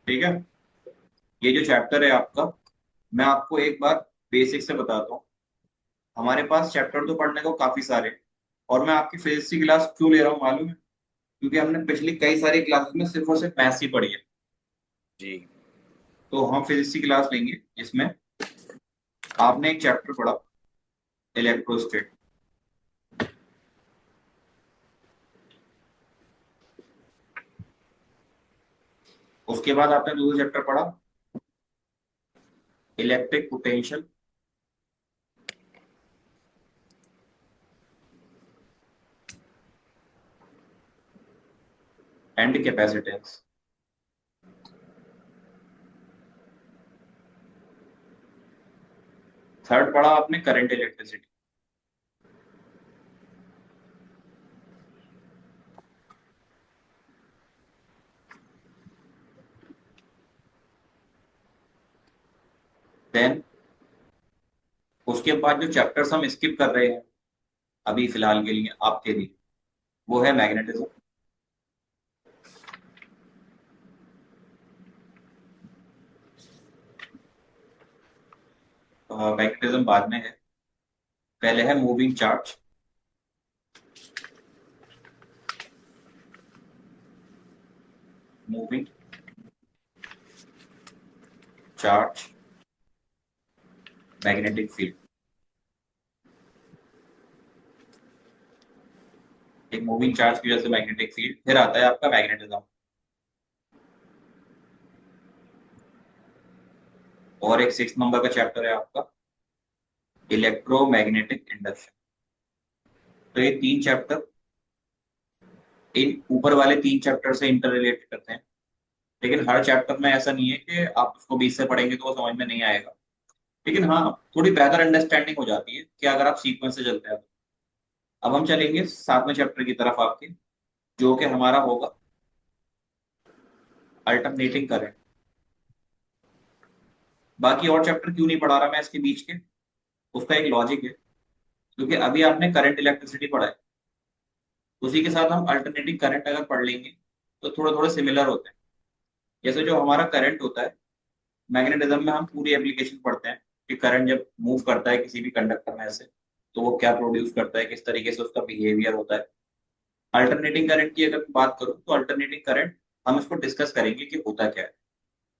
ठीक है। ये जो चैप्टर है आपका, मैं आपको एक बार बेसिक से बताता हूँ। हमारे पास चैप्टर तो पढ़ने को काफी सारे हैं, और मैं आपकी फिजिक्स की क्लास क्यों ले रहा हूँ मालूम है? क्योंकि हमने पिछली कई सारी क्लासेस में सिर्फ और सिर्फ मैथ्स ही पढ़ी है। जी। तो हम फिजिक्स की क्लास लेंगे जिसमें आपने एक चैप्टर पढ़ा, इलेक्ट्रोस्टेट। उसके बाद आपने दूसरा चैप्टर पढ़ा, electric potential and capacitance. Third पढ़ा आपने करंट इलेक्ट्रिसिटी। देन उसके बाद जो चैप्टर्स हम स्किप कर रहे हैं अभी फिलहाल के लिए आपके लिए, वो है मैग्नेटिज्म। मैग्नेटिज्म बाद में है, पहले है moving charge. Moving charge, magnetic field. एक मूविंग चार्ज की वजह से मैग्नेटिक फील्ड, फिर आता है आपका मैग्नेटिज्म। और एक 6 नंबर का चैप्टर है आपका, इलेक्ट्रोमैग्नेटिक इंडक्शन। तो ये तीन चैप्टर इन ऊपर वाले तीन चैप्टर से इंटर रिलेटेड करते हैं। लेकिन हर चैप्टर में ऐसा नहीं है कि आप उसको बीच से पढ़ेंगे तो वो समझ में नहीं आएगा। लेकिन हाँ, थोड़ी बेहतर अंडरस्टैंडिंग हो जाती है कि अगर आप सीक्वेंस से चलते हैं तो। अब हम चलेंगे 7वें चैप्टर की तरफ आपके, जो कि हमारा होगा अल्टरनेटिंग करंट। बाकी और चैप्टर क्यों नहीं पढ़ा रहा मैं इसके बीच के, उसका एक लॉजिक है। क्योंकि अभी आपने करंट इलेक्ट्रिसिटी पढ़ा है, उसी के साथ हम अल्टरनेटिंग करंट अगर पढ़ लेंगे तो थोड़े थोड़े सिमिलर होते हैं। जैसे जो हमारा करंट होता है, मैग्नेटिज्म में हम पूरी एप्लीकेशन पढ़ते हैं कि करंट जब मूव करता है किसी भी कंडक्टर में ऐसे, तो वो क्या प्रोड्यूस करता है, किस तरीके से उसका बिहेवियर होता है। अल्टरनेटिंग करंट की अगर मैं बात करूं तो अल्टरनेटिंग करंट हम इसको डिस्कस करेंगे कि होता क्या है।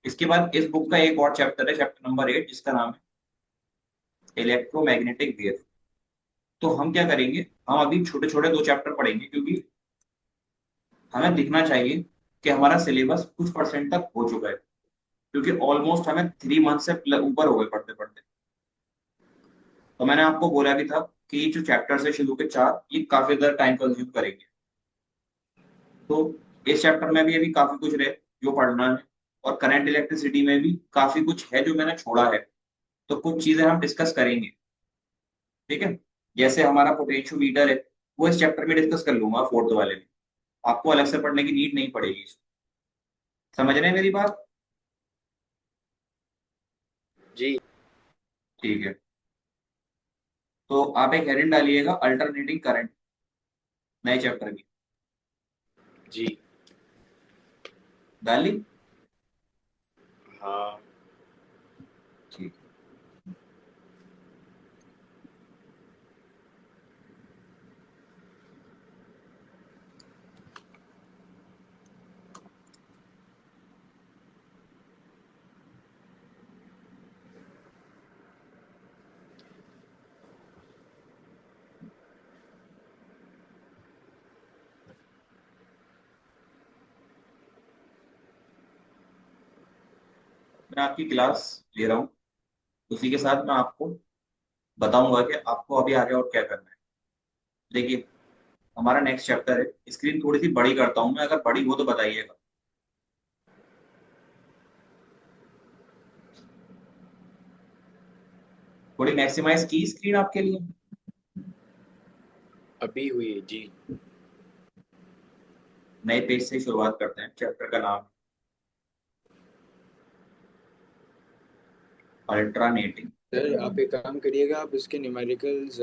इसके बाद इस बुक का एक और चैप्टर है, चैप्टर नंबर 8, जिसका नाम है इलेक्ट्रोमैग्नेटिक वेव। तो हम क्या करेंगे, हम अभी छोटे छोटे दो चैप्टर पढ़ेंगे, क्योंकि हमें दिखना चाहिए कि हमारा सिलेबस कुछ परसेंट तक हो चुका है। क्योंकि ऑलमोस्ट हमें 3 मंथ से ऊपर हो गए पढ़ते पढ़ते। तो मैंने आपको बोला भी था कि ये जो चैप्टर है शुरू के चार, ये काफी ज्यादा टाइम कंज्यूम करेंगे। तो इस चैप्टर में भी अभी काफी कुछ रहे जो पढ़ना है। और करंट इलेक्ट्रिसिटी में भी काफी कुछ है जो मैंने छोड़ा है। तो कुछ चीजें हम डिस्कस करेंगे। ठीक है। जैसे हमारा पोटेंशियोमीटर है, वो इस चैप्टर में डिस्कस कर लूंगा, फोर्थ वाले में। आपको अलग से पढ़ने की नीड नहीं पड़ेगी। समझ रहे हैं मेरी बात? जी। ठीक है। तो आप एक हेडिंग डालिएगा, अल्टरनेटिंग करंट, नए चैप्टर की। जी। डाली? हाँ। ठीक। मैं आपकी क्लास ले रहा हूँ, उसी के साथ मैं आपको बताऊंगा कि आपको अभी आगे और क्या करना है। देखिए, हमारा नेक्स्ट चैप्टर है, स्क्रीन थोड़ी सी बड़ी करता हूँ मैं, अगर बड़ी हो तो बताइएगा। थोड़ी मैक्सिमाइज की स्क्रीन आपके लिए। अभी हुई है जी। नए पेज से शुरुआत करते हैं। चैप्टर का नाम अल्ट्रानेटिंग। सर आप एक काम करिएगा, आप इसके न्यूमेरिकल्स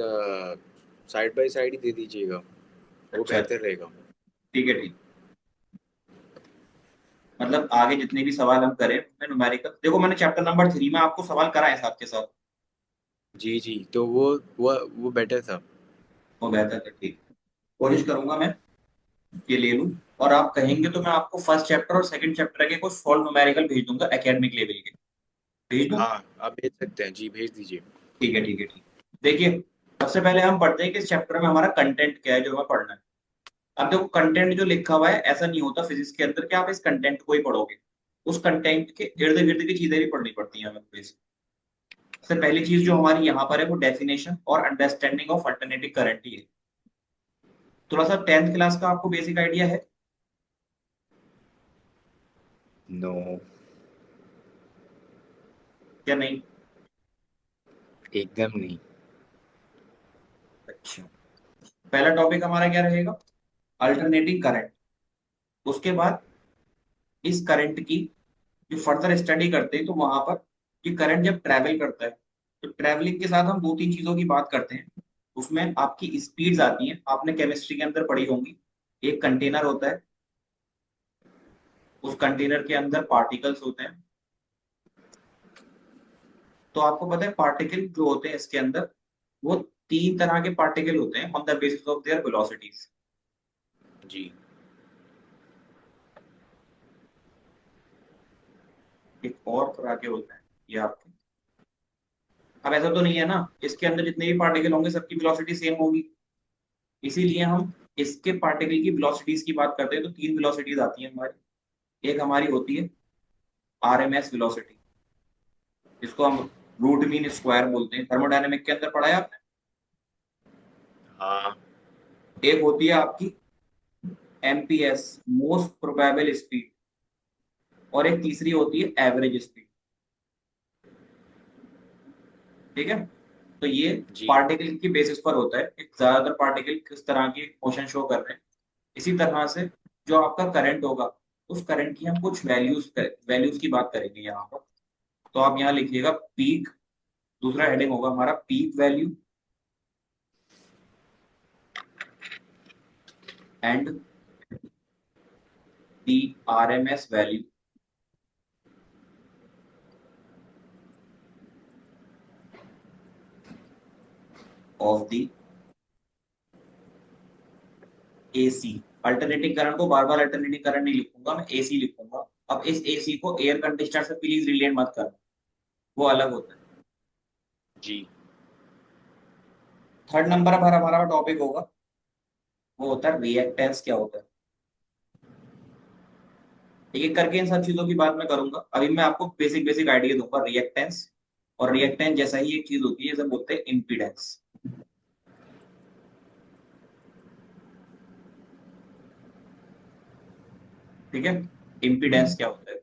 साइड बाय साइड ही दे दीजिएगा, वो अच्छा अच्छा, बेहतर रहेगा। ठीक है ठीक। मतलब आगे जितने भी सवाल हम करें उनमें न्यूमेरिकल, देखो मैंने चैप्टर नंबर 3 में आपको सवाल करा है साथ के साथ। जी जी, तो वो बेटर था। वो बेहतर है, ठीक। कोशिश करूंगा मैं ये ले लूं। और आप कहेंगे तो मैं आपको फर्स्ट चैप्टर और सेकंड चैप्टर के कुछ सॉल्व न्यूमेरिकल भेज दूंगा एकेडमिक लेवल के। भेज दूं? हाँ, आप भेज सकते हैं जी, भेज दीजिए। ठीक है ठीक है ठीक है। देखिए, सबसे पहले हम पढ़ते हैं कि इस चैप्टर में हमारा कंटेंट क्या है जो हमें पढ़ना है। अब देखो, कंटेंट जो लिखा हुआ है ऐसा नहीं होता फिजिक्स के अंदर कि आप इस कंटेंट को ही पढ़ोगे। उस कंटेंट के इर्द गिर्द की चीजें भी पढ़नी पड़ती हैं हमें बेसिक। सबसे पहली चीज जो जी। हमारी यहाँ पर है वो डेफिनेशन और अंडरस्टैंडिंग ऑफ अल्टरनेटिव करंट ही है। थोड़ा सा 10th क्लास का आपको बेसिक आइडिया है? नो। या नहीं? एकदम नहीं। अच्छा, पहला टॉपिक हमारा क्या रहेगा? Alternating current. उसके बाद इस करंट की जो फर्दर स्टडी करते हैं तो वहां पर कि करंट जब ट्रैवल करता है तो ट्रैवलिंग के साथ हम दो तीन चीजों की बात करते हैं। उसमें आपकी स्पीड्स आती हैं, आपने केमिस्ट्री के अंदर पढ़ी होंगी। एक कंटेनर होता है, उस कंटेनर के अंदर पार्टिकल्स होते हैं। तो आपको पता है पार्टिकल जो होते हैं इसके अंदर, वो तीन तरह के पार्टिकल होते हैं on the basis of their velocities. जी। एक और तरह के होते हैं ये आपके। अब ऐसा तो नहीं है ना इसके अंदर जितने भी पार्टिकल होंगे सबकी वेलोसिटी सेम होगी। इसीलिए हम इसके पार्टिकल की वेलोसिटीज की बात करते हैं तो तीन वेलोसिटीज आती हैं हमारी। एक हमारी होती है आरएमएस वेलोसिटी, जिसको हम रूट मीन स्क्वायर बोलते हैं, थर्मोडायनेमिक के अंदर पढ़ा है आपने। हाँ। एक होती है आपकी एमपीएस, मोस्ट प्रोबेबल स्पीड। और एक तीसरी होती है एवरेज स्पीड। ठीक है, तो ये जी। पार्टिकल की बेसिस पर होता है एक ज्यादातर पार्टिकल किस तरह की मोशन शो कर रहे हैं। इसी तरह से जो आपका करंट होगा, उस करंट की हम कुछ वैल्यूज की बात करेंगे यहाँ पर। तो आप यहाँ लिखिएगा पीक। दूसरा हेडिंग होगा हमारा peak value and the RMS value of the AC. Alternating current को बार बार अल्टरनेटिंग करंट नहीं लिखूंगा, मैं एसी लिखूंगा। अब इस एसी को एयर कंडीशनर से प्लीज रिलेट मत करना, वो अलग होता है। जी। थर्ड नंबर पर हमारा टॉपिक होगा वो होता है रिएक्टेंस क्या होता है। एक एक करके इन सब चीजों की बात मैं करूंगा। अभी मैं आपको बेसिक बेसिक आइडिया दूंगा रिएक्टेंस। और रिएक्टेंस जैसा ही एक चीज होती है जैसे बोलते हैं इम्पीडेंस। ठीक है, इम्पीडेंस क्या होता है?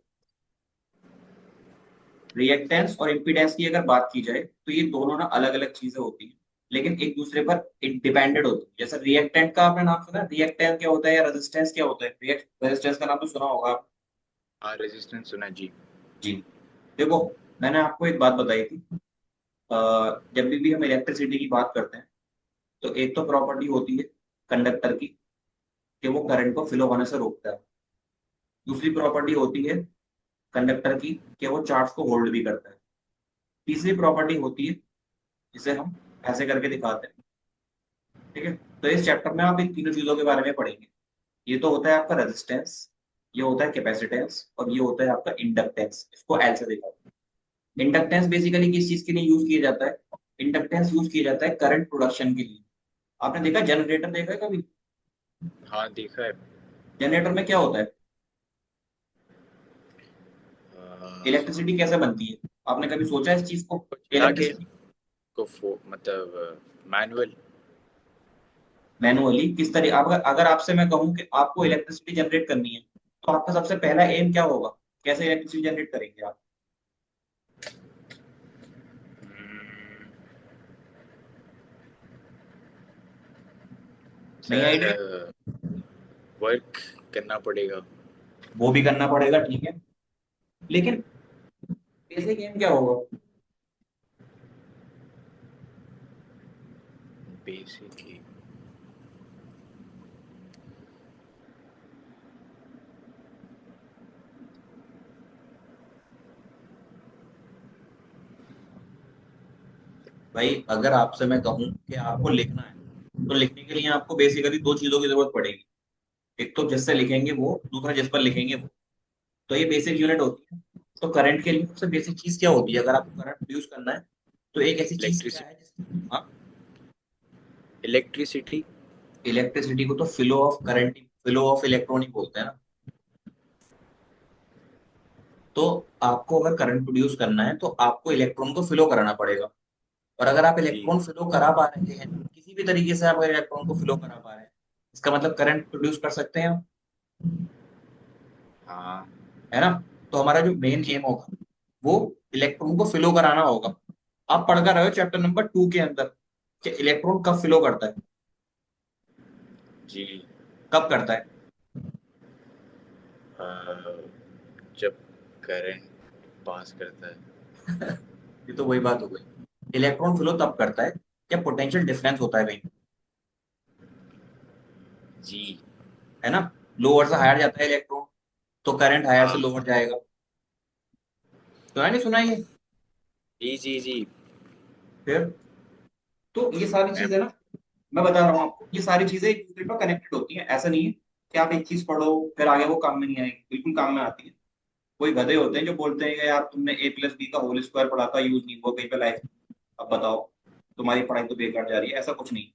रिएक्टेंस और इम्पीडेंस की अगर बात की जाए तो ये दोनों ना अलग अलग चीजें होती हैं, लेकिन एक दूसरे पर डिपेंडेंट होती है। जैसे रिएक्टेंट का आपने नाम सुना, रिएक्टेंस क्या होता है या रेजिस्टेंस क्या होता है? रेजिस्टेंस का नाम तो सुना होगा आप। हाँ, रेजिस्टेंस सुना जी। जी, देखो मैंने आपको एक बात बताई थी। जब भी हम इलेक्ट्रिसिटी की बात करते हैं तो एक तो प्रॉपर्टी होती है कंडक्टर की कि वो करंट को फ्लो होने से रोकता है। दूसरी प्रॉपर्टी होती है कंडक्टर की कि वो चार्ज को होल्ड भी करता है। तीसरी प्रॉपर्टी होती है जिसे हम ऐसे करके दिखाते हैं। ठीक है, तो इस चैप्टर में आप इन तीनों चीजों के बारे में पढ़ेंगे। ये तो होता है आपका रेजिस्टेंस, ये होता है कैपेसिटेंस और ये होता है आपका इंडक्टेंस। इसको एल से दिखाते हैं। इंडक्टेंस बेसिकली किस चीज के लिए यूज किया जाता है? इंडक्टेंस यूज किया जाता है करंट प्रोडक्शन के लिए। आपने देखा जनरेटर देखा है कभी? हाँ, देखा है। जनरेटर में क्या होता है? इलेक्ट्रिसिटी कैसे बनती है? आपने कभी सोचा इस चीज को? चला के इलेक्ट्रिसिटी मतलब मैनुअल। मैनुअली किस तरह, आप अगर आपसे मैं कहूं कि आपको इलेक्ट्रिसिटी जनरेट करनी है तो आपका सबसे पहला एम क्या होगा? कैसे इलेक्ट्रिसिटी जनरेट करेंगे आप? नहीं सर, आइडिया? वर्क करना पड़ेगा। वो भी करना पड़ेगा, ठीक है, लेकिन बेसिक एम क्या होगा? बेसिकली। भाई अगर आपसे मैं कहूँ कि आपको लिखना है, तो लिखने के लिए आपको बेसिकली दो चीजों की जरूरत पड़ेगी। एक तो जिससे लिखेंगे वो, दूसरा जिस पर लिखेंगे वो। तो ये बेसिक जी। यूनिट होती है। तो करंट के लिए सबसे बेसिक चीज क्या होती है, अगर आपको करंट प्रोड्यूस करना है, तो एक ऐसी चीज क्या इलेक्ट्रिसिटी। है हाँ, इलेक्ट्रिसिटी। इलेक्ट्रिसिटी को तो flow of current, flow of electronic बोलते हैं ना। तो आपको अगर करंट प्रोड्यूस करना है तो आपको इलेक्ट्रॉन को फ्लो कराना पड़ेगा। और अगर आप जी। इलेक्ट्रॉन फ्लो करा पा रहे हैं, किसी भी तरीके से आप अगर इलेक्ट्रॉन को फ्लो करा पा रहे हैं, इसका मतलब करंट प्रोड्यूस कर सकते हैं आप, हाँ। है ना। तो हमारा जो मेन जी। एम होगा वो इलेक्ट्रॉन को फ्लो कराना होगा। आप पढ़ कर रहे हो चैप्टर नंबर 2 के अंदर कि इलेक्ट्रॉन कब फ्लो करता है, जी। कब करता है। अ, जब करंट पास करता है। ये तो वही बात हो गई। इलेक्ट्रॉन फ्लो तब करता है जब पोटेंशियल डिफरेंस होता है कहीं, जी। है ना। लोअर से हायर जाता है इलेक्ट्रॉन, तो करंट हायर से हाँ। लोअर जाएगा। तो है नहीं सुना ये। जी जी जी। फिर तो ये सारी मैं। चीजें ना, मैं बता रहा हूँ आपको, ये सारी चीजें एक दूसरे पर कनेक्टेड होती हैं। ऐसा नहीं है कि आप एक चीज पढ़ो फिर आगे वो काम में नहीं आएगी, बिल्कुल काम में आती है। कोई गधे होते हैं जो बोलते हैं कि यार तुमने ए प्लस बी का होल स्क्वायर पढ़ा था, यूज नहीं हुआ कहीं पे लाइफ, अब बताओ तुम्हारी पढ़ाई तो बेकार जा रही है। ऐसा कुछ नहीं।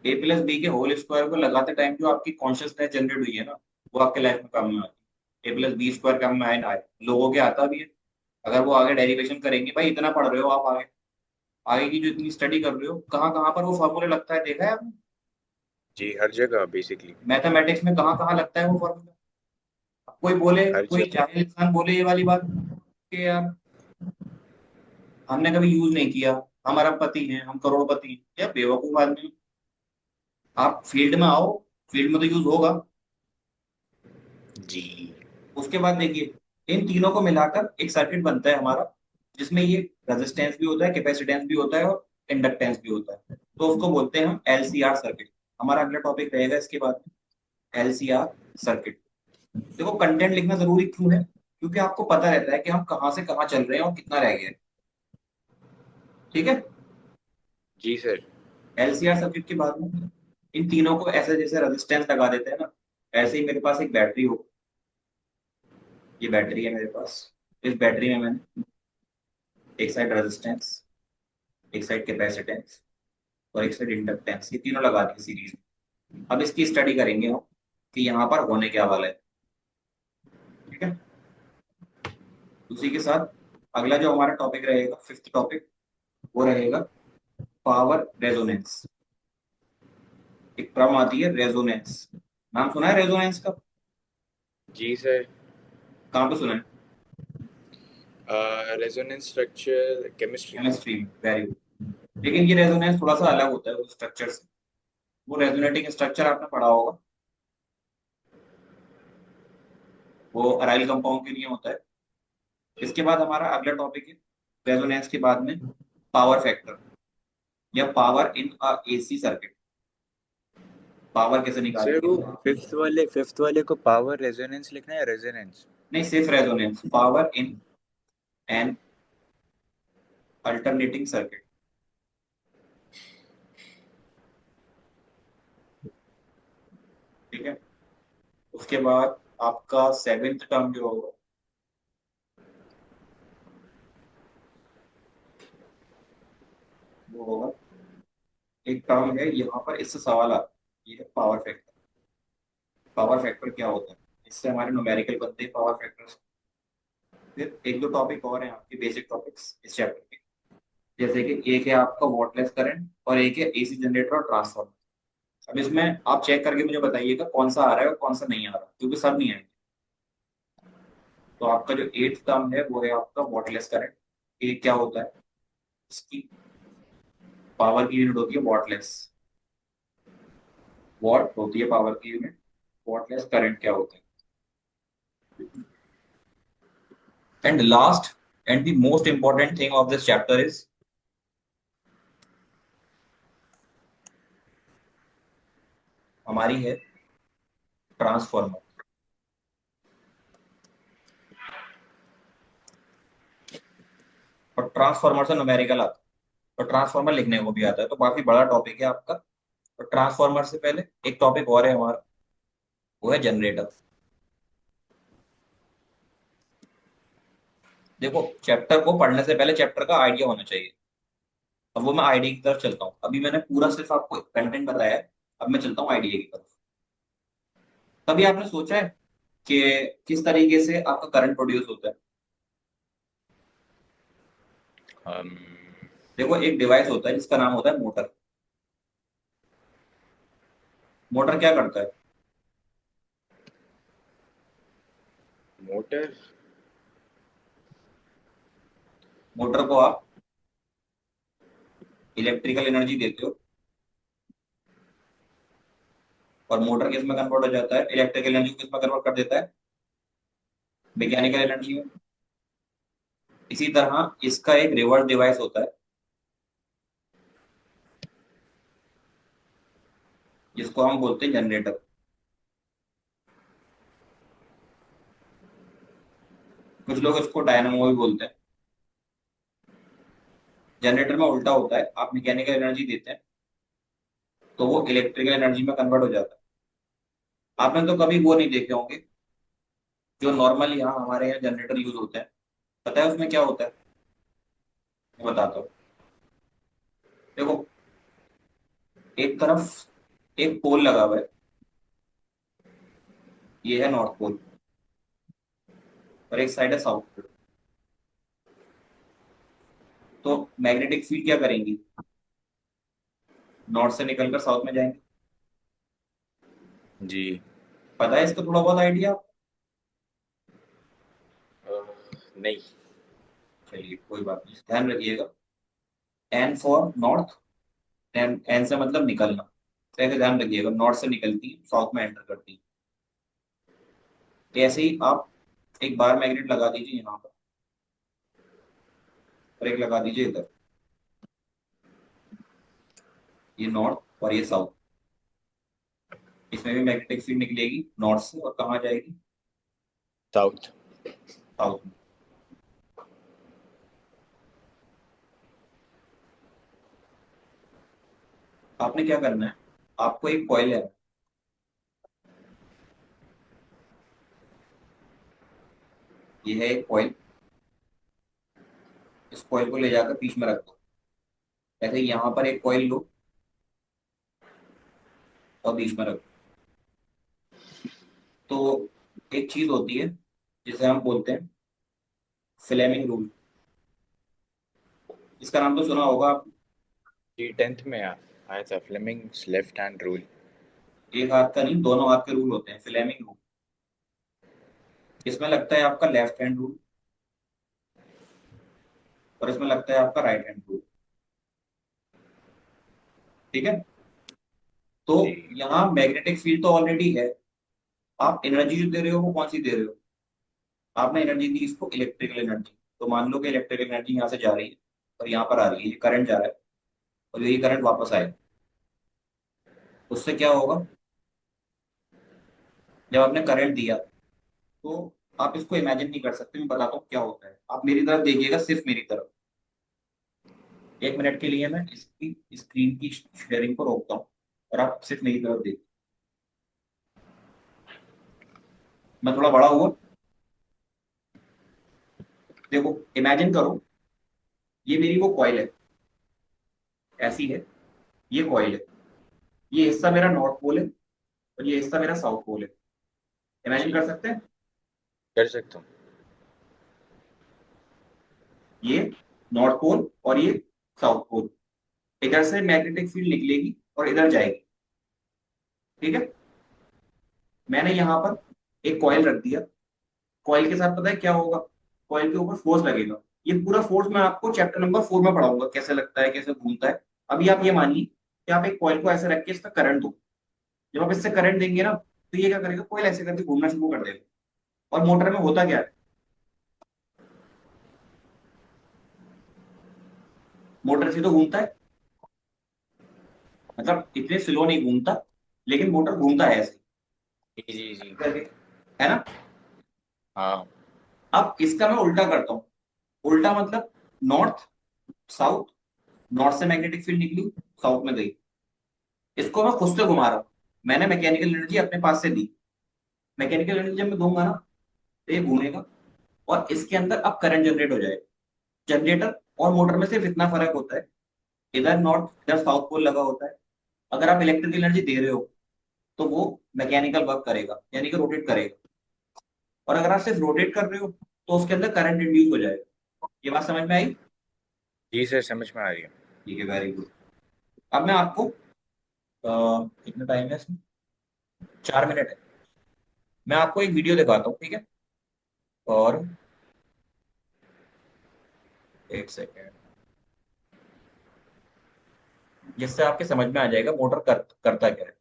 ए प्लस बी के होल स्क्वायर को लगाते टाइम जो आपकी कॉन्शियसनेस जनरेट हुई है ना, वो आपके लाइफ में काम में आती है। ए प्लस बी स्क्वायर काम में आए ना आए, लोगों के आता भी है। अगर वो आगे डेरिवेशन करेंगे, भाई इतना पढ़ रहे हो आप, आगे आगे की जो इतनी स्टडी कर रहे हो, कहाँ कहाँ पर वो फॉर्मूले लगता है देखा है आपने। जी, हर जगह बेसिकली। मैथमेटिक्स में कहाँ कहाँ लगता है वो फॉर्मूला। कोई बोले, हर कोई जगह। जाहिल इंसान बोले ये वाली बात कि यार हमने कभी यूज नहीं किया, हम अरबपति हैं, हम करोड़पति हैं, या बेवकूफ आदमी हो। आप फील्ड में आओ, फील्ड में तो यूज होगा। जी। उसके बाद देखिए, इन तीनों को मिलाकर एक सर्किट बनता है हमारा, जिसमें ये रेजिस्टेंस भी होता है, कैपेसिटेंस भी होता है और इंडक्टेंस भी होता है। तो उसको बोलते हैं हम एलसीआर सर्किट। हमारा अगला टॉपिक रहेगा इसके बाद में एलसीआर सर्किट। देखो कंटेंट लिखना जरूरी क्यों है, क्योंकि आपको पता रहता है कि हम कहाँ से कहाँ चल रहे हैं और कितना रह गया है। ठीक है। जी सर। एलसीआर सर्किट के बाद में इन तीनों को ऐसे जैसे रेजिस्टेंस लगा देते हैं ना, ऐसे ही मेरे पास एक बैटरी हो। ये बैटरी है मेरे पास। इस बैटरी में मैंने एक साइड रेजिस्टेंस, एक साइड कैपेसिटेंस और एक साइड इंडक्टेंस, ये तीनों लगा दी सीरीज में। अब इसकी स्टडी करेंगे हम कि यहाँ पर होने क्या वाला है। ठीक है। उसी के साथ अगला जो हमारा टॉपिक रहेगा, फिफ्थ टॉपिक, वो रहेगा पावर रेजोनेंस। एक टर्म आती है रेजोनेंस, नाम सुना है रेजोनेंस का। जी सर। कहाँ पे सुना है। Resonance structure chemistry. केमिस्ट्री में, वेरी गुड। लेकिन ये रेजोनेंस थोड़ा सा अलग होता है उस स्ट्रक्चर से। वो रेजोनेटिंग स्ट्रक्चर आपने पढ़ा होगा, वो अराइल कंपाउंड के लिए होता है। इसके बाद हमारा अगला टॉपिक है रेजोनेंस के बाद में पावर फैक्टर, या power in a AC circuit. Power कैसे सर वो निकालेंगे। फिफ्थ वाले को पावर रेजोनेंस लिखना है या रेजोनेंस? नहीं, सिर्फ resonance, power in an alternating circuit. ठीक है। उसके बाद आपका सेवेंथ टर्म जो होगा वो होगा, एक टर्म है यहाँ पर, इससे सवाल आता है, ये है पावर फैक्टर। पावर फैक्टर क्या होता है, इससे हमारे न्यूमेरिकल बनते हैं पावर फैक्टर। फिर एक दो टॉपिक और हैं आपके बेसिक टॉपिक्स इस चैप्टर के, जैसे कि एक है आपका वॉटलेस करंट और एक है एसी जनरेटर और ट्रांसफार्मर। अब इसमें आप चेक करके मुझे बताइएगा कौन सा आ रहा है और कौन सा नहीं आ रहा, क्योंकि सब नहीं आएंगे। तो आपका जो एट्थ टर्म है वो है आपका वॉटलेस करंट। ये क्या होता है, इसकी पावर की यूनिट होती है वॉटलेस। वॉट होती है पावर की यूनिट, वॉटलेस करंट क्या होता है। And last and the most important thing of this chapter is हमारी है ट्रांसफॉर्मर। और ट्रांसफार्मर से न्यूमेरिकल आता है, और ट्रांसफार्मर लिखने को भी आता है, तो काफी बड़ा टॉपिक है आपका। और ट्रांसफार्मर से पहले एक टॉपिक और है हमारा, वो है जनरेटर। देखो, चैप्टर को पढ़ने से पहले चैप्टर का आइडिया होना चाहिए। अब वो मैं आइडिया की तरफ चलता हूँ, अभी मैंने पूरा सिर्फ आपको कंटेंट बताया है, अब मैं चलता हूँ आइडिया की तरफ। कभी आपने सोचा है कि किस तरीके से आपका करंट प्रोड्यूस होता है? um, देखो, एक डिवाइस होता है जिसका नाम होता है मोटर। मोटर क्या करता है? मोटर। मोटर को आप इलेक्ट्रिकल एनर्जी देते हो, और मोटर किस में कन्वर्ट हो जाता है? इलेक्ट्रिकल एनर्जी किस में कन्वर्ट कर देता है? मैकेनिकल एनर्जी में। इसी तरह इसका एक रिवर्स डिवाइस होता है, जिसको हम बोलते हैं जनरेटर। कुछ लोग इसको डायनामो भी बोलते हैं। जनरेटर में उल्टा होता है, आप मैकेनिकल एनर्जी देते हैं तो वो इलेक्ट्रिकल एनर्जी में कन्वर्ट हो जाता है। आपने तो कभी वो नहीं देखे होंगे, जो नॉर्मल यहाँ हमारे यहाँ जनरेटर यूज होते हैं, पता है उसमें क्या होता है? मैं बताता हूँ। देखो, एक तरफ एक पोल लगा हुआ है, ये है नॉर्थ पोल, और एक साइड है साउथ पोल। तो मैग्नेटिक फील्ड क्या करेंगी? नॉर्थ से निकलकर साउथ में जाएंगे। जी। पता है इसका थोड़ा बहुत आइडिया? नहीं। चलिए, कोई बात नहीं, ध्यान रखिएगा। N for north. N, N से मतलब निकलना, तो ऐसे ध्यान रखिएगा, नॉर्थ से निकलती साउथ में एंटर करती। तो ऐसे ही आप एक बार मैग्नेट लगा दीजिए यहाँ पर, और एक लगा दीजिए इधर, ये नॉर्थ और ये साउथ। इसमें भी मैग्नेटिक फील्ड निकलेगी नॉर्थ से, और कहाँ जाएगी? साउथ। साउथ में। आपने क्या करना है, आपको एक कॉइल है, ये है एक कॉइल, इस कॉइल को ले जाकर बीच में रख दो। ऐसे ही यहाँ पर एक कॉइल लो और बीच में रख दो। तो एक चीज होती है जिसे हम बोलते हैं फ्लेमिंग रूल। इसका नाम तो सुना होगा आप। जी, 10th में आया था फ्लेमिंग्स लेफ्ट हैंड रूल। एक हाथ का नहीं, दोनों हाथ के रूल होते हैं, फ्लेमिंग रूल। इसमें लगता है आपका लेफ्ट हैंड रूल, और इसमें लगता है आपका राइट हैंड रूल। ठीक है। तो जी। यहाँ मैग्नेटिक फील्ड तो ऑलरेडी है, आप एनर्जी जो दे रहे हो वो कौन सी दे रहे हो? आपने एनर्जी दी इसको इलेक्ट्रिकल एनर्जी। तो मान लो कि इलेक्ट्रिकल एनर्जी यहाँ से जा रही है और यहाँ पर आ रही है, ये करंट जा रहा है, और यही करंट वापस आएगा। उससे क्या होगा? जब आपने करंट दिया, तो आप इसको इमेजिन नहीं कर सकते, मैं बताता हूँ क्या होता है। आप मेरी तरफ देखिएगा, सिर्फ मेरी तरफ। 1 मिनट के लिए मैं इसकी स्क्रीन की शेयरिंग को रोकता हूँ, और आप सिर्फ मेरी तरफ देखिए। मैं थोड़ा बड़ा हुआ, देखो, इमेजिन करो, ये मेरी वो कॉइल है, ऐसी है, ये कॉइल है, ये हिस्सा मेरा नॉर्थ पोल है, और ये हिस्सा मेरा साउथ पोल है। इमेजिन जी, कर सकते हैं? कर सकता हूँ। ये नॉर्थ पोल और ये साउथ पोल। इधर से मैग्नेटिक फील्ड निकलेगी और इधर जाएगी। ठीक है। मैंने यहाँ पर एक कॉइल रख दिया, कॉइल के साथ पता है क्या होगा? कॉइल के ऊपर फोर्स लगेगा। ये पूरा फोर्स मैं आपको चैप्टर नंबर 4 में पढ़ाऊंगा, कैसे लगता है, कैसे घूमता है। अभी आप ये मानिए कि आप एक कॉइल को ऐसे रख के इसका करंट दो। जब आप इससे करंट देंगे ना, तो ये क्या करेगा, कॉइल ऐसे करके घूमना शुरू कर देगा। और मोटर में होता क्या है? मोटर से तो घूमता है, मतलब इतने स्लो नहीं घूमता, लेकिन मोटर घूमता है ऐसे जी, जी, जी। करके, है ना? हाँ। अब इसका मैं उल्टा करता हूँ। उल्टा मतलब नॉर्थ साउथ, नॉर्थ से मैग्नेटिक फील्ड निकली, साउथ में गई। इसको मैं खुद से घुमा रहा हूँ, मैंने मैकेनिकल एनर्जी अपने पास से दी। मैकेनिकल एनर्जी जब मैं दूंगा ना, तो ये घूमेगा और इसके अंदर अब करंट जनरेट हो जाएगा। जनरेटर और मोटर में सिर्फ इतना फर्क होता है, इधर नॉर्थ इधर साउथ पोल लगा होता है। अगर आप इलेक्ट्रिकल एनर्जी दे रहे हो तो वो मैकेनिकल वर्क करेगा, यानी कि रोटेट करेगा। और अगर आप सिर्फ रोटेट कर रहे हो तो उसके अंदर करंट इंड्यूस हो जाएगा। ये बात समझ में आई? जी सर, समझ में आ रही है। ठीक है, वेरी गुड। अब मैं आपको कितना टाइम है इसमें, 4 मिनट है। मैं आपको एक वीडियो दिखाता हूँ, ठीक है? और एक सेकेंड, जिससे आपके समझ में आ जाएगा मोटर करता क्या है।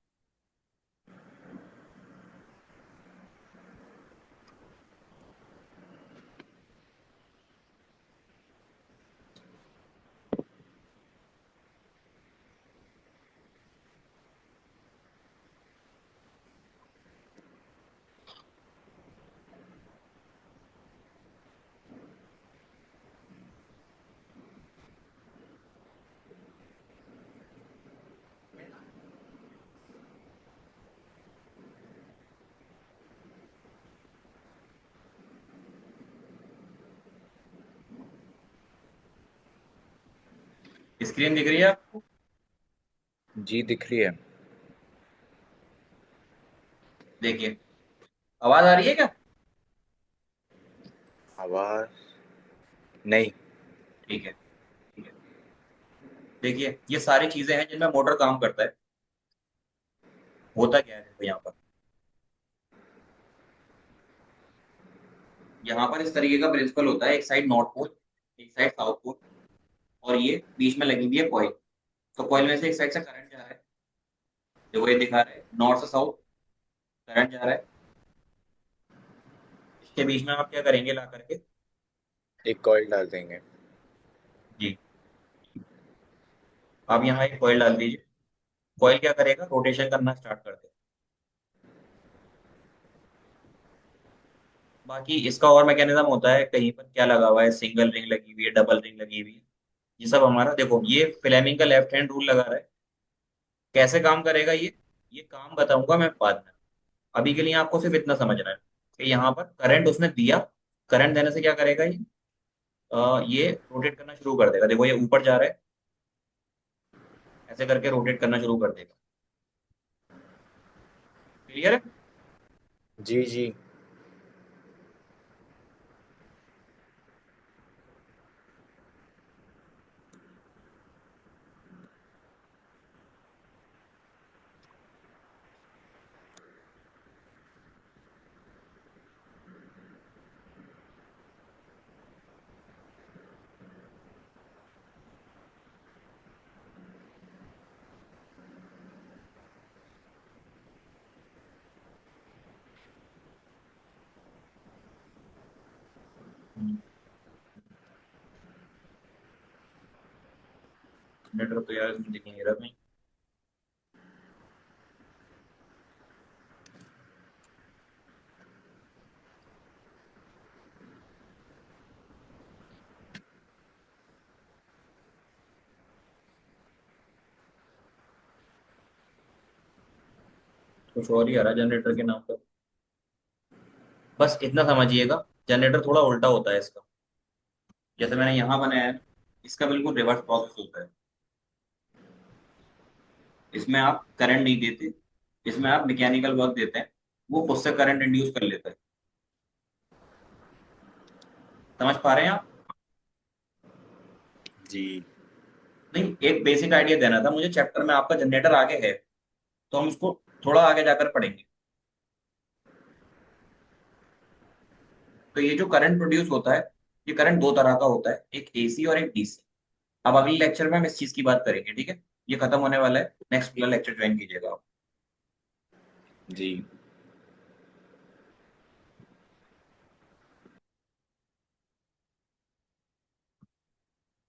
स्क्रीन दिख रही है आपको? जी दिख रही है। देखिए, आवाज आ रही है क्या? आवाज नहीं। ठीक है, ठीक है। देखिए, ये सारी चीजें हैं जिनमें मोटर काम करता है। होता क्या है देखो यहाँ पर, यहाँ पर इस तरीके का प्रिंसिपल होता है, एक साइड नॉर्थ पोल, एक साइड साउथ पोल, और ये बीच में लगी हुई है कॉइल। तो कॉइल में से एक साइड से करंट जा रहा है, देखो ये दिखा रहा है नॉर्थ से साउथ करंट जा रहा है। इसके बीच में आप क्या करेंगे ला करके? एक कॉइल डाल देंगे। जी, आप यहाँ एक कॉइल डाल दीजिए। कॉइल क्या करेगा, रोटेशन करना स्टार्ट कर देगा। बाकी इसका और मैकेनिज्म होता है, कहीं पर क्या लगा हुआ है, सिंगल रिंग लगी हुई है, डबल रिंग लगी हुई है। ये सब हमारा, देखो ये फ्लेमिंग का लेफ्ट हैंड रूल लगा रहा है। कैसे काम करेगा ये काम बताऊंगा मैं बाद में। अभी के लिए आपको सिर्फ इतना समझना है कि यहाँ पर करंट उसने दिया। करंट देने से क्या करेगा ये रोटेट करना शुरू कर देगा। देखो ये ऊपर जा रहा है, ऐसे करके रोटेट करना शुरू कर देगा। क्लियर है? जी जी। जनरेटर तो यार इसमें दिख नहीं रहा कहीं। कुछ और ही आ रहा है जनरेटर के नाम पर। बस इतना समझिएगा, जनरेटर थोड़ा उल्टा होता है इसका। जैसे मैंने यहाँ बनाया है, इसका बिल्कुल रिवर्स प्रोसेस होता है। इसमें आप करंट नहीं देते, इसमें आप मैकेनिकल वर्क देते हैं, वो खुद से करंट इंड्यूस कर लेता है। समझ पा रहे हैं आप? जी नहीं, एक बेसिक आइडिया देना था मुझे, चैप्टर में आपका जनरेटर आगे है, तो हम उसको थोड़ा आगे जाकर पढ़ेंगे। तो ये जो करंट प्रोड्यूस होता है, ये करंट दो तरह का होता है, एक एसी और एक डीसी। अब अगले लेक्चर में हम इस चीज की बात करेंगे, ठीक है? ये खत्म होने वाला है, नेक्स्ट वाला लेक्चर ज्वाइन कीजिएगा आप। जी।